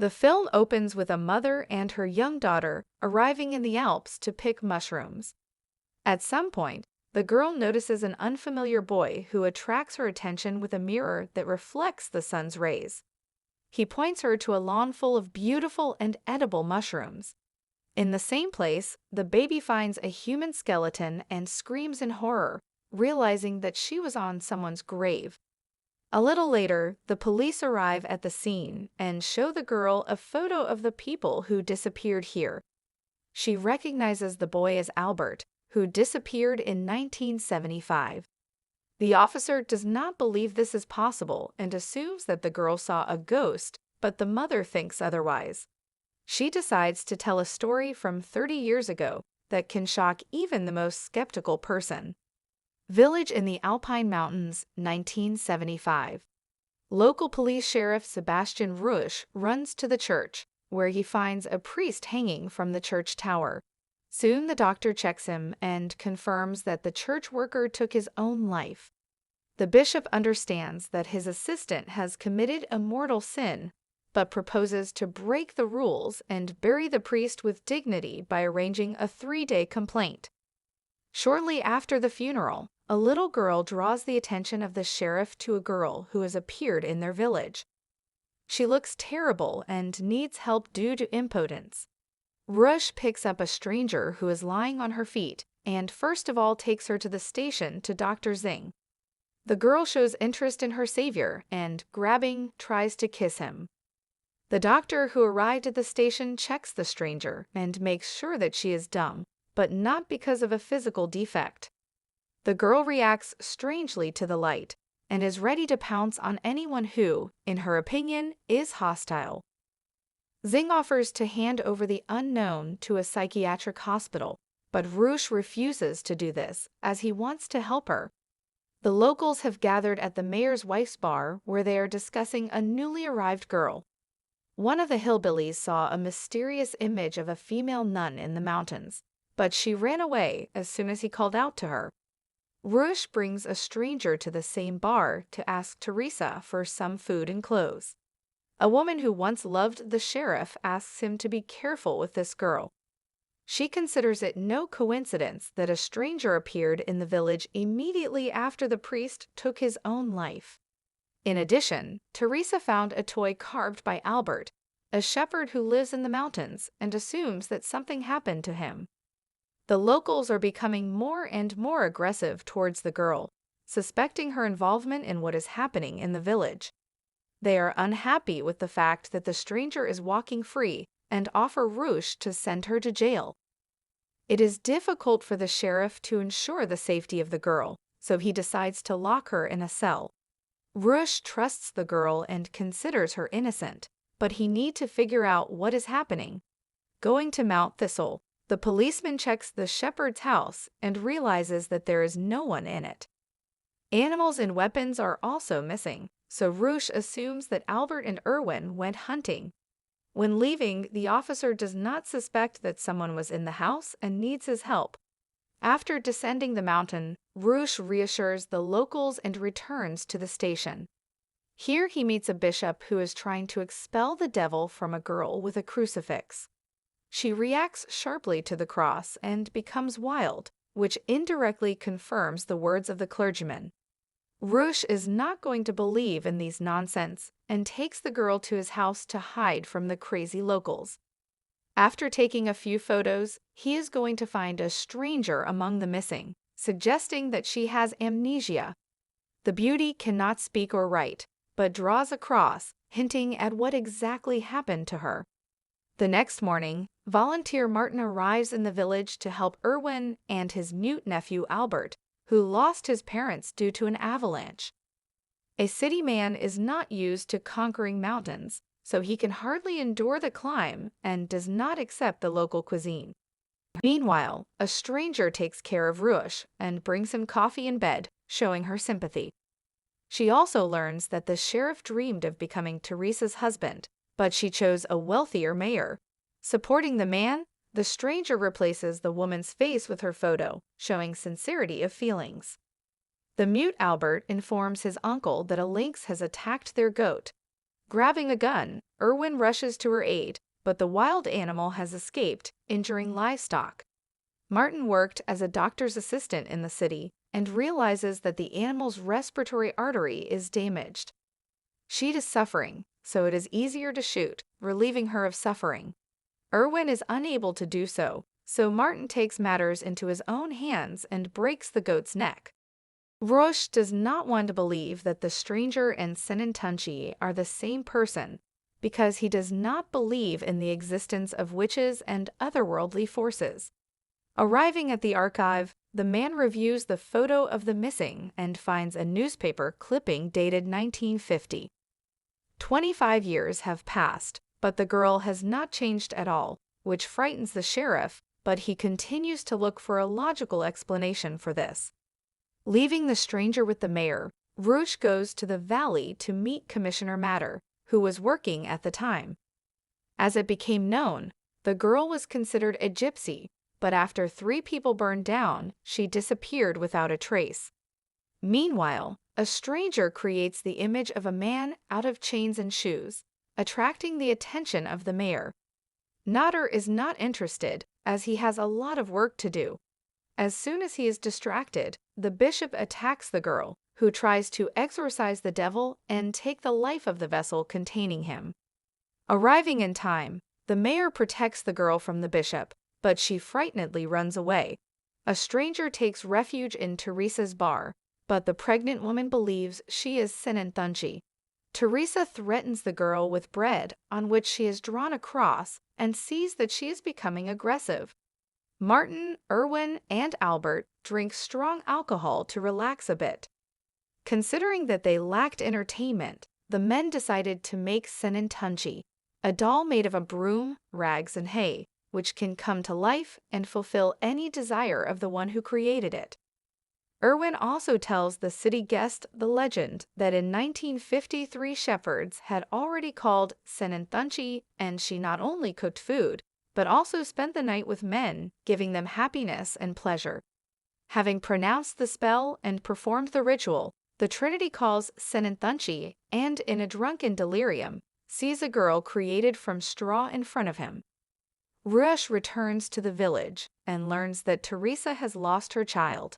The film opens with a mother and her young daughter arriving in the Alps to pick mushrooms. At some point, the girl notices an unfamiliar boy who attracts her attention with a mirror that reflects the sun's rays. He points her to a lawn full of beautiful and edible mushrooms. In the same place, the baby finds a human skeleton and screams in horror, realizing that she was on someone's grave. A little later, the police arrive at the scene and show the girl a photo of the people who disappeared here. She recognizes the boy as Albert, who disappeared in 1975. The officer does not believe this is possible and assumes that the girl saw a ghost, but the mother thinks otherwise. She decides to tell a story from 30 years ago that can shock even the most skeptical person. Village in the Alpine Mountains, 1975. Local police sheriff Sebastian Rusch runs to the church, where he finds a priest hanging from the church tower. Soon the doctor checks him and confirms that the church worker took his own life. The bishop understands that his assistant has committed a mortal sin, but proposes to break the rules and bury the priest with dignity by arranging a 3-day complaint. Shortly after the funeral, a little girl draws the attention of the sheriff to a girl who has appeared in their village. She looks terrible and needs help due to impotence. Rush picks up a stranger who is lying on her feet and first of all takes her to the station to Dr. Zing. The girl shows interest in her savior and, grabbing, tries to kiss him. The doctor who arrived at the station checks the stranger and makes sure that she is dumb, but not because of a physical defect. The girl reacts strangely to the light and is ready to pounce on anyone who, in her opinion, is hostile. Zing offers to hand over the unknown to a psychiatric hospital, but Rusch refuses to do this as he wants to help her. The locals have gathered at the mayor's wife's bar where they are discussing a newly arrived girl. One of the hillbillies saw a mysterious image of a female nun in the mountains, but she ran away as soon as he called out to her. Rusch brings a stranger to the same bar to ask Teresa for some food and clothes. A woman who once loved the sheriff asks him to be careful with this girl. She considers it no coincidence that a stranger appeared in the village immediately after the priest took his own life. In addition, Teresa found a toy carved by Albert, a shepherd who lives in the mountains, and assumes that something happened to him. The locals are becoming more and more aggressive towards the girl, suspecting her involvement in what is happening in the village. They are unhappy with the fact that the stranger is walking free and offer Rusch to send her to jail. It is difficult for the sheriff to ensure the safety of the girl, so he decides to lock her in a cell. Rusch trusts the girl and considers her innocent, but he needs to figure out what is happening. Going to Mount Thistle, the policeman checks the shepherd's house and realizes that there is no one in it. Animals and weapons are also missing, so Rusch assumes that Albert and Erwin went hunting. When leaving, the officer does not suspect that someone was in the house and needs his help. After descending the mountain, Rusch reassures the locals and returns to the station. Here he meets a bishop who is trying to expel the devil from a girl with a crucifix. She reacts sharply to the cross and becomes wild, which indirectly confirms the words of the clergyman. Rusch is not going to believe in these nonsense and takes the girl to his house to hide from the crazy locals. After taking a few photos, he is going to find a stranger among the missing, suggesting that she has amnesia. The beauty cannot speak or write, but draws a cross, hinting at what exactly happened to her. The next morning, volunteer Martin arrives in the village to help Erwin and his mute nephew Albert, who lost his parents due to an avalanche. A city man is not used to conquering mountains, so he can hardly endure the climb and does not accept the local cuisine. Meanwhile, a stranger takes care of Rusch and brings him coffee in bed, showing her sympathy. She also learns that the sheriff dreamed of becoming Teresa's husband, but she chose a wealthier mayor. Supporting the man, the stranger replaces the woman's face with her photo, showing sincerity of feelings. The mute Albert informs his uncle that a lynx has attacked their goat. Grabbing a gun, Irwin rushes to her aid, but the wild animal has escaped, injuring livestock. Martin worked as a doctor's assistant in the city and realizes that the animal's respiratory artery is damaged. She is suffering, so it is easier to shoot, relieving her of suffering. Irwin is unable to do so, so Martin takes matters into his own hands and breaks the goat's neck. Roche does not want to believe that the stranger and Senin are the same person, because he does not believe in the existence of witches and otherworldly forces. Arriving at the archive, the man reviews the photo of the missing and finds a newspaper clipping dated 1950. 25 years have passed, but the girl has not changed at all, which frightens the sheriff, but he continues to look for a logical explanation for this. Leaving the stranger with the mayor, Rouge goes to the valley to meet Commissioner Matter, who was working at the time. As it became known, the girl was considered a gypsy, but after 3 people burned down, she disappeared without a trace. Meanwhile, a stranger creates the image of a man out of chains and shoes, attracting the attention of the mayor. Nader is not interested, as he has a lot of work to do. As soon as he is distracted, the bishop attacks the girl, who tries to exorcise the devil and take the life of the vessel containing him. Arriving in time, the mayor protects the girl from the bishop, but she frightenedly runs away. A stranger takes refuge in Teresa's bar, but the pregnant woman believes she is Senin. Teresa threatens the girl with bread on which she has drawn a cross and sees that she is becoming aggressive. Martin, Irwin, and Albert drink strong alcohol to relax a bit. Considering that they lacked entertainment, the men decided to make Senin, a doll made of a broom, rags, and hay, which can come to life and fulfill any desire of the one who created it. Irwin also tells the city guest the legend that in 1953 shepherds had already called Senin, and she not only cooked food, but also spent the night with men, giving them happiness and pleasure. Having pronounced the spell and performed the ritual, the Trinity calls Senin, and in a drunken delirium, sees a girl created from straw in front of him. Rush returns to the village and learns that Teresa has lost her child.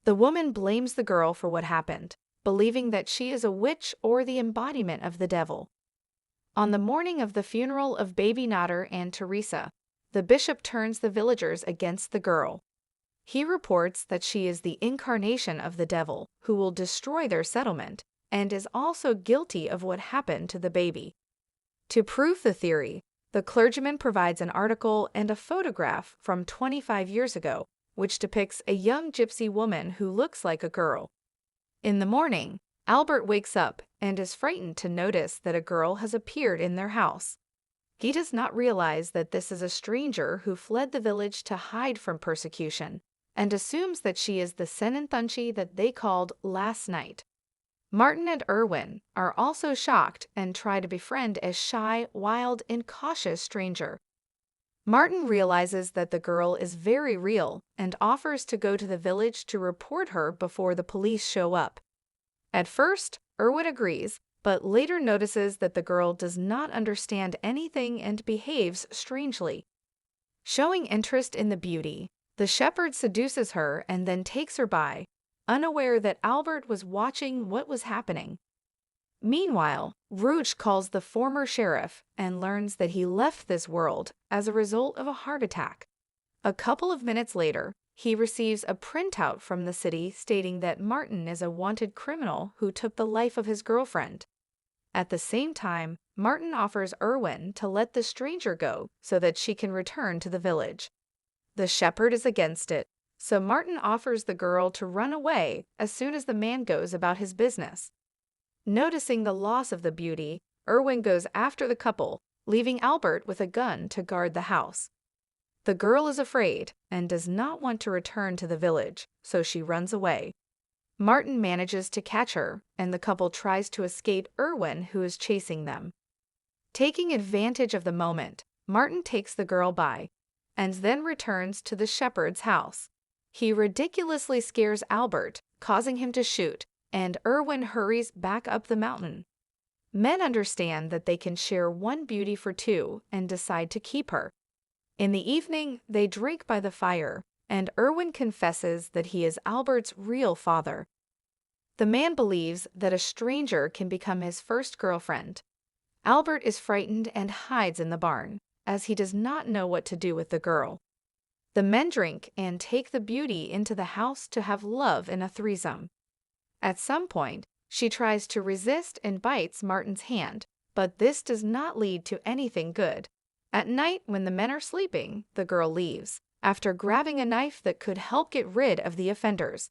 The woman blames the girl for what happened, believing that she is a witch or the embodiment of the devil. On the morning of the funeral of baby Nader and Teresa, the bishop turns the villagers against the girl. He reports that she is the incarnation of the devil, who will destroy their settlement, and is also guilty of what happened to the baby. To prove the theory, the clergyman provides an article and a photograph from 25 years ago, which depicts a young gypsy woman who looks like a girl. In the morning, Albert wakes up and is frightened to notice that a girl has appeared in their house. He does not realize that this is a stranger who fled the village to hide from persecution, and assumes that she is the Senin that they called last night. Martin and Irwin are also shocked and try to befriend a shy, wild, and cautious stranger. Martin realizes that the girl is very real and offers to go to the village to report her before the police show up. At first, Irwin agrees, but later notices that the girl does not understand anything and behaves strangely. Showing interest in the beauty, the shepherd seduces her and then takes her by, unaware that Albert was watching what was happening. Meanwhile, Rouge calls the former sheriff and learns that he left this world as a result of a heart attack. A couple of minutes later, he receives a printout from the city stating that Martin is a wanted criminal who took the life of his girlfriend. At the same time, Martin offers Irwin to let the stranger go so that she can return to the village. The shepherd is against it, so Martin offers the girl to run away as soon as the man goes about his business. Noticing the loss of the beauty, Irwin goes after the couple, leaving Albert with a gun to guard the house. The girl is afraid and does not want to return to the village, so she runs away. Martin manages to catch her, and the couple tries to escape Irwin, who is chasing them. Taking advantage of the moment, Martin takes the girl by, and then returns to the shepherd's house. He ridiculously scares Albert, causing him to shoot, and Irwin hurries back up the mountain. Men understand that they can share one beauty for two and decide to keep her. In the evening, they drink by the fire, and Erwin confesses that he is Albert's real father. The man believes that a stranger can become his first girlfriend. Albert is frightened and hides in the barn, as he does not know what to do with the girl. The men drink and take the beauty into the house to have love in a threesome. At some point, she tries to resist and bites Martin's hand, but this does not lead to anything good. At night, when the men are sleeping, the girl leaves, after grabbing a knife that could help get rid of the offenders.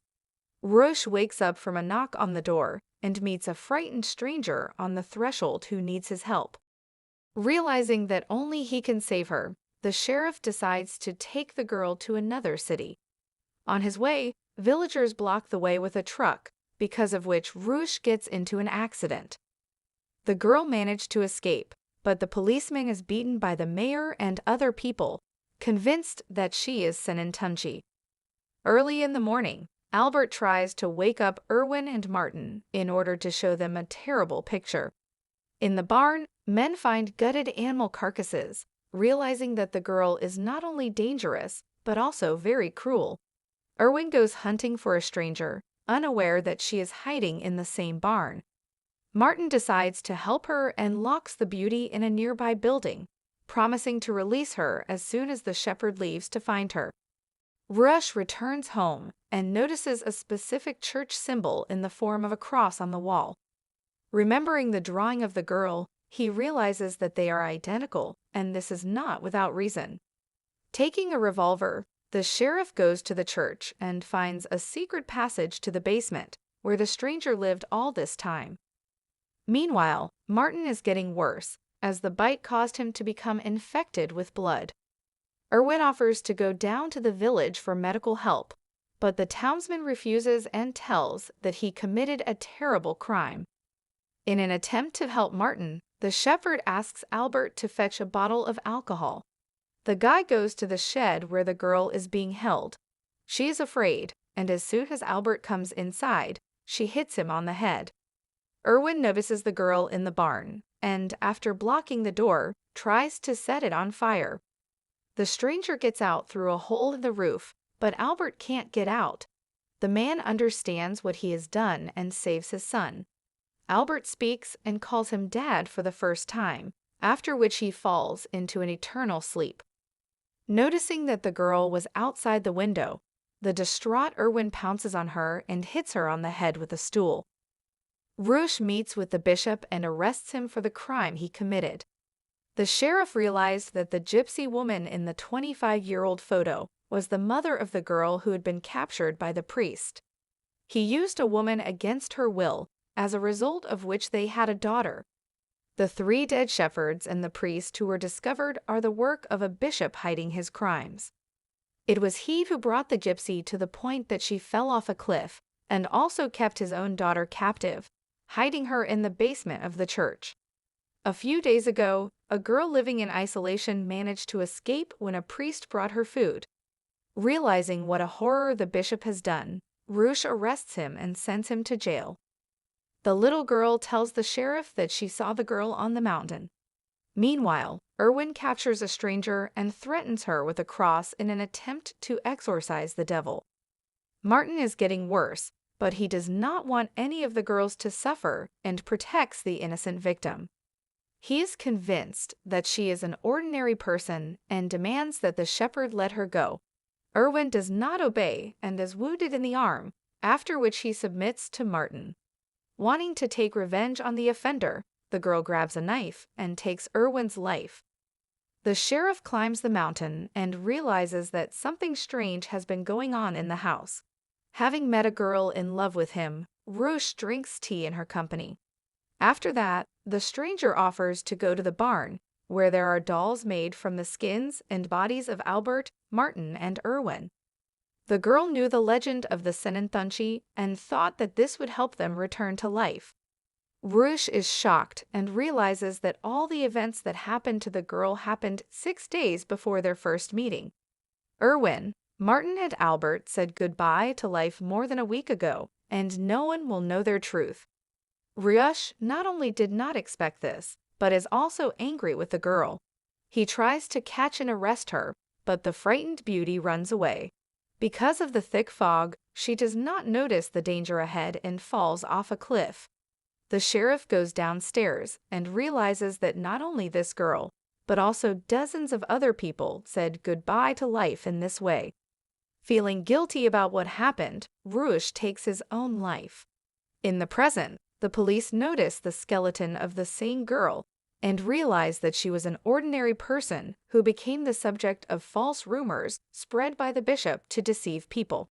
Rush wakes up from a knock on the door and meets a frightened stranger on the threshold who needs his help. Realizing that only he can save her, the sheriff decides to take the girl to another city. On his way, villagers block the way with a truck, because of which Rush gets into an accident. The girl managed to escape, but the policeman is beaten by the mayor and other people, convinced that she is Senentunchi. Early in the morning, Albert tries to wake up Erwin and Martin in order to show them a terrible picture. In the barn, men find gutted animal carcasses, realizing that the girl is not only dangerous, but also very cruel. Erwin goes hunting for a stranger, unaware that she is hiding in the same barn. Martin decides to help her and locks the beauty in a nearby building, promising to release her as soon as the shepherd leaves to find her. Rush returns home and notices a specific church symbol in the form of a cross on the wall. Remembering the drawing of the girl, he realizes that they are identical, and this is not without reason. Taking a revolver, the sheriff goes to the church and finds a secret passage to the basement, where the stranger lived all this time. Meanwhile, Martin is getting worse, as the bite caused him to become infected with blood. Erwin offers to go down to the village for medical help, but the townsman refuses and tells that he committed a terrible crime. In an attempt to help Martin, the shepherd asks Albert to fetch a bottle of alcohol. The guy goes to the shed where the girl is being held. She is afraid, and as soon as Albert comes inside, she hits him on the head. Erwin notices the girl in the barn, and after blocking the door, tries to set it on fire. The stranger gets out through a hole in the roof, but Albert can't get out. The man understands what he has done and saves his son. Albert speaks and calls him Dad for the first time, after which he falls into an eternal sleep. Noticing that the girl was outside the window, the distraught Erwin pounces on her and hits her on the head with a stool. Rush meets with the bishop and arrests him for the crime he committed. The sheriff realized that the gypsy woman in the 25-year-old photo was the mother of the girl who had been captured by the priest. He used a woman against her will, as a result of which they had a daughter. The 3 dead shepherds and the priest who were discovered are the work of a bishop hiding his crimes. It was he who brought the gypsy to the point that she fell off a cliff, and also kept his own daughter captive, hiding her in the basement of the church. A few days ago, a girl living in isolation managed to escape when a priest brought her food. Realizing what a horror the bishop has done, Rush arrests him and sends him to jail. The little girl tells the sheriff that she saw the girl on the mountain. Meanwhile, Erwin captures a stranger and threatens her with a cross in an attempt to exorcise the devil. Martin is getting worse, but he does not want any of the girls to suffer and protects the innocent victim. He is convinced that she is an ordinary person and demands that the shepherd let her go. Erwin does not obey and is wounded in the arm, after which he submits to Martin. Wanting to take revenge on the offender, the girl grabs a knife and takes Erwin's life. The sheriff climbs the mountain and realizes that something strange has been going on in the house. Having met a girl in love with him, Rush drinks tea in her company. After that, the stranger offers to go to the barn, where there are dolls made from the skins and bodies of Albert, Martin, and Erwin. The girl knew the legend of the Senentunchi and thought that this would help them return to life. Rush is shocked and realizes that all the events that happened to the girl happened 6 days before their first meeting. Erwin, Martin, and Albert said goodbye to life more than a week ago, and no one will know their truth. Ryush not only did not expect this, but is also angry with the girl. He tries to catch and arrest her, but the frightened beauty runs away. Because of the thick fog, she does not notice the danger ahead and falls off a cliff. The sheriff goes downstairs and realizes that not only this girl, but also dozens of other people said goodbye to life in this way. Feeling guilty about what happened, Rush takes his own life. In the present, the police notice the skeleton of the same girl and realize that she was an ordinary person who became the subject of false rumors spread by the bishop to deceive people.